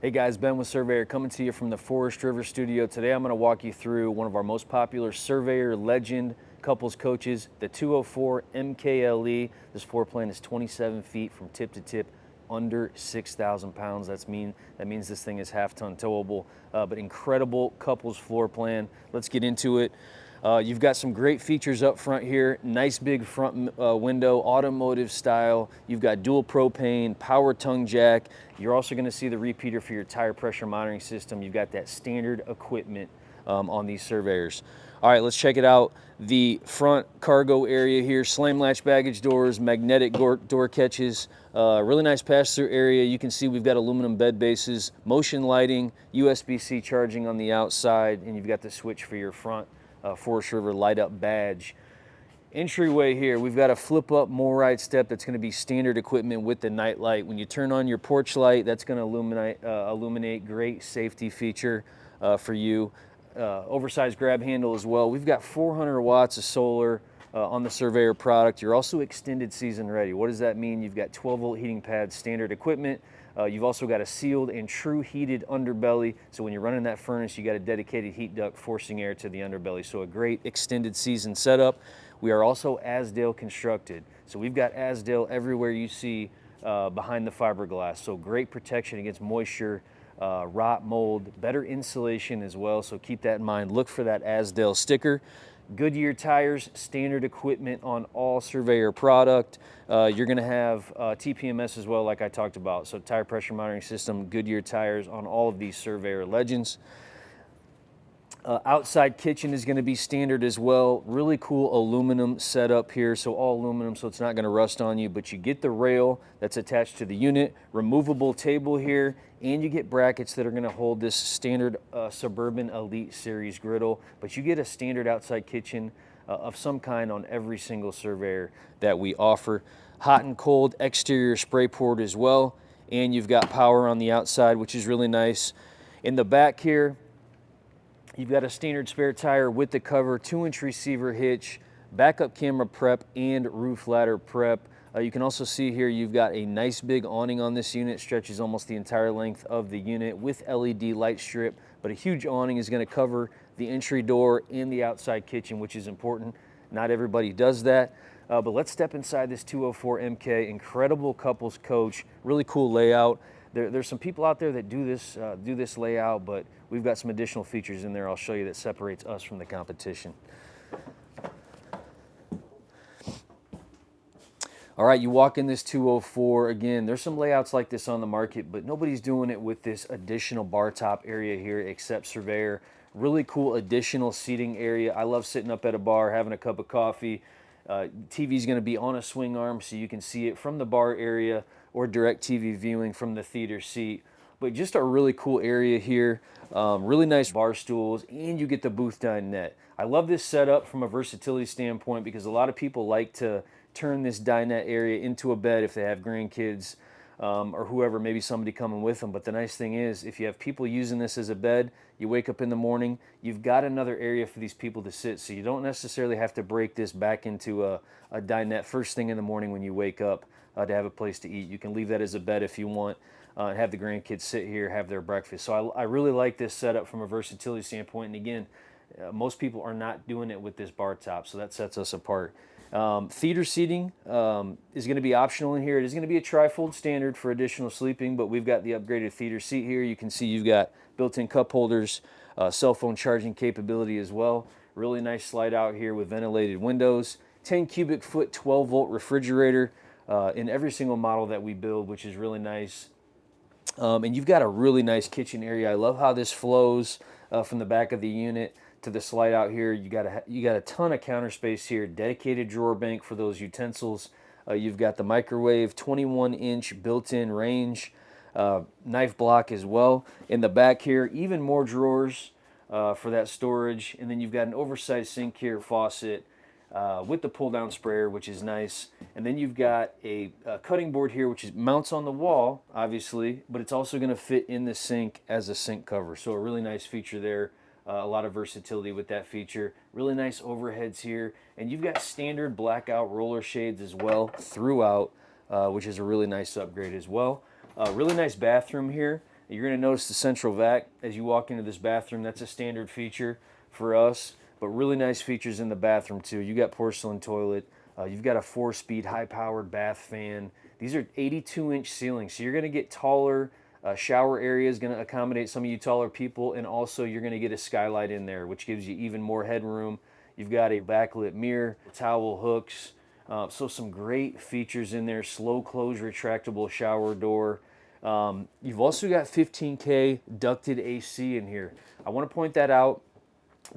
Hey guys, Ben with Surveyor coming to you from the Forest River studio. Today I'm going to walk you through one of our most popular Surveyor legend couples coaches, the 204 MKLE. This floor plan is 27 feet from tip to tip, under 6,000 pounds. That means this thing is half-ton towable, but incredible couples floor plan. Let's get into it. You've got some great features up front here. Nice big front window, automotive style. You've got dual propane, power tongue jack. You're also going to see the repeater for your tire pressure monitoring system. You've got that standard equipment on these Surveyors. All right, let's check it out. The front cargo area here, slam latch baggage doors, magnetic door catches, really nice pass-through area. You can see we've got aluminum bed bases, motion lighting, USB-C charging on the outside, and you've got the switch for your front Forest River light up badge. Entryway here, we've got a flip up MORryde step that's going to be standard equipment with the night light. When you turn on your porch light, that's going to illuminate, great safety feature for you. Oversized grab handle as well. We've got 400 watts of solar on the Surveyor product. You're also extended season ready. What does that mean? You've got 12 volt heating pads, standard equipment. You've also got a sealed and true heated underbelly. So when you're running that furnace, you got a dedicated heat duct forcing air to the underbelly. So a great extended season setup. We are also Azdel constructed. So we've got Azdel everywhere you see behind the fiberglass. So great protection against moisture, rot, mold, better insulation as well. So keep that in mind. Look for that Azdel sticker. Goodyear tires, standard equipment on all Surveyor product. You're going to have TPMS as well, like I talked about. So tire pressure monitoring system, Goodyear tires on all of these Surveyor legends. Outside kitchen is going to be standard as well. Really cool aluminum setup here. So all aluminum, so it's not going to rust on you, but you get the rail that's attached to the unit, removable table here, and you get brackets that are going to hold this standard Suburban Elite Series griddle. But you get a standard outside kitchen of some kind on every single Surveyor that we offer. Hot and cold exterior spray port as well. And you've got power on the outside, which is really nice. In the back here, you've got a standard spare tire with the cover, 2-inch receiver hitch, backup camera prep, and roof ladder prep. You can also see here you've got a nice big awning on this unit, stretches almost the entire length of the unit with LED light strip, but a huge awning is going to cover the entry door and the outside kitchen, which is important. Not everybody does that. But let's step inside this 204 MK, incredible couples coach, really cool layout. There's some people out there that do this layout, but we've got some additional features in there I'll show you that separates us from the competition. All right, you walk in this 204. Again, there's some layouts like this on the market, but nobody's doing it with this additional bar top area here except Surveyor. Really cool additional seating area. I love sitting up at a bar, having a cup of coffee. TV is going to be on a swing arm so you can see it from the bar area or direct TV viewing from the theater seat. But just a really cool area here. Really nice bar stools, and you get the booth dinette. I love this setup from a versatility standpoint because a lot of people like to turn this dinette area into a bed if they have grandkids or whoever, maybe somebody coming with them. But the nice thing is, if you have people using this as a bed, you wake up in the morning, you've got another area for these people to sit. So you don't necessarily have to break this back into a dinette first thing in the morning when you wake up to have a place to eat. You can leave that as a bed if you want. Have the grandkids sit here, have their breakfast. So I really like this setup from a versatility standpoint. And again, most people are not doing it with this bar top, so that sets us apart. Theater seating is going to be optional in here. It is going to be a trifold standard for additional sleeping, but we've got the upgraded theater seat here. You can see you've got built-in cup holders, cell phone charging capability as well. Really nice slide out here with ventilated windows. 10 cubic foot, 12 volt refrigerator in every single model that we build, which is really nice. And you've got a really nice kitchen area. I love how this flows from the back of the unit to the slide out here. You got a ton of counter space here, dedicated drawer bank for those utensils. You've got the microwave, 21-inch built-in range, knife block as well. In the back here, even more drawers for that storage. And then you've got an oversized sink here, faucet, with the pull-down sprayer, which is nice. And then you've got a cutting board here, which mounts on the wall, obviously, but it's also going to fit in the sink as a sink cover. So a really nice feature there. A lot of versatility with that feature. Really nice overheads here. And you've got standard blackout roller shades as well throughout, which is a really nice upgrade as well. Really nice bathroom here. You're going to notice the central vac as you walk into this bathroom. That's a standard feature for us, but really nice features in the bathroom too. You got porcelain toilet. You've got a 4-speed high-powered bath fan. These are 82-inch ceilings, so you're going to get taller. Shower area is going to accommodate some of you taller people, and also you're going to get a skylight in there, which gives you even more headroom. You've got a backlit mirror, towel hooks, so some great features in there. Slow close retractable shower door. You've also got 15K ducted AC in here. I want to point that out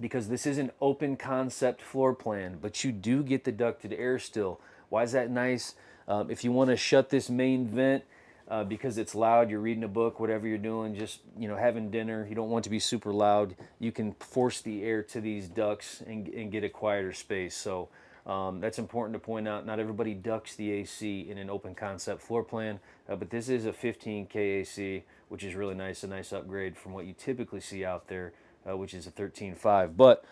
because this is an open concept floor plan, but you do get the ducted air still. Why is that nice? If you want to shut this main vent because it's loud, you're reading a book, whatever you're doing, just having dinner, you don't want it to be super loud, you can force the air to these ducts and get a quieter space. So that's important to point out. Not everybody ducts the AC in an open concept floor plan, but this is a 15K AC, which is really nice, a nice upgrade from what you typically see out there, which is a 13.5. But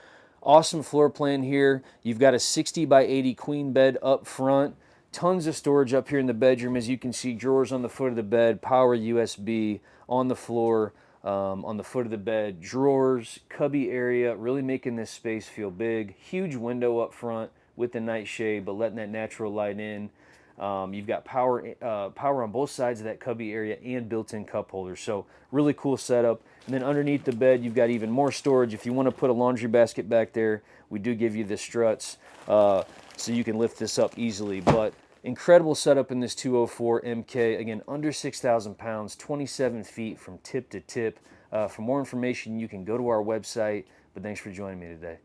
awesome floor plan here. You've got a 60 by 80 queen bed up front. Tons of storage up here in the bedroom. As you can see, drawers on the foot of the bed, power USB on the floor, on the foot of the bed, drawers, cubby area, really making this space feel big. Huge window up front with the nightshade, but letting that natural light in. You've got power on both sides of that cubby area and built-in cup holders. So really cool setup. And then underneath the bed, you've got even more storage. If you want to put a laundry basket back there, we do give you the struts so you can lift this up easily. But incredible setup in this 204 MK. Again, under 6,000 pounds, 27 feet from tip to tip. For more information, you can go to our website. But thanks for joining me today.